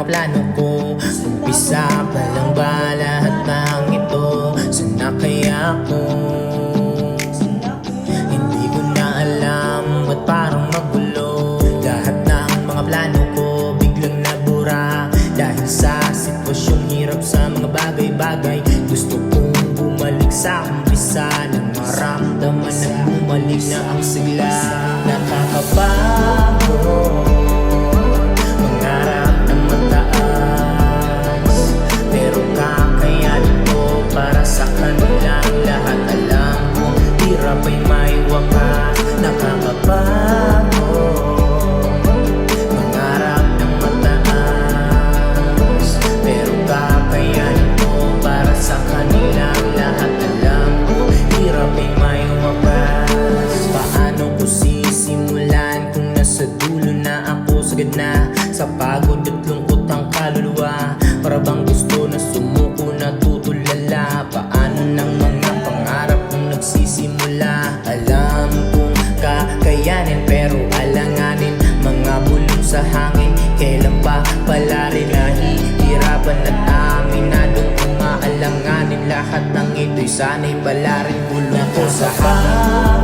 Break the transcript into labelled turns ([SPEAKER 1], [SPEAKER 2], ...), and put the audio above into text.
[SPEAKER 1] plano ko. Umpisa pa lang ba lahat ng ito? Sana kaya ako? Hindi ko na alam, ba't parang magulo? Lahat ng mga plano ko biglang nabura dahil sa sitwasyong hirap sa mga bagay-bagay. Gusto kong bumalik sa umpisa nang maramdaman na bumalik na ang sigla. Nakakabago mangarap ng mataas, pero kakayanin ko para sa kanilang lahat. Alam kong hirap ay may wakas. Nakakabago mangarap ng mataas, pero kakayanin ko para sa kanilang lahat. Alam kong hirap ay may wakas. Paano ko sisimulan kung nasa dulo na ako? Sagad na sa pagod at lungkot ang kaluluwa, para bang gusto na sumuko na tutulala. Paano ng mga pangarap kung nagsisimula? Alam kong kakayanin pero alanganin, mga bulong sa hangin. Kailan pa pala rin nahihirapan at aminadong umaalanganin? Lahat ng ito'y sana'y pala rin bulong ko sa hangin.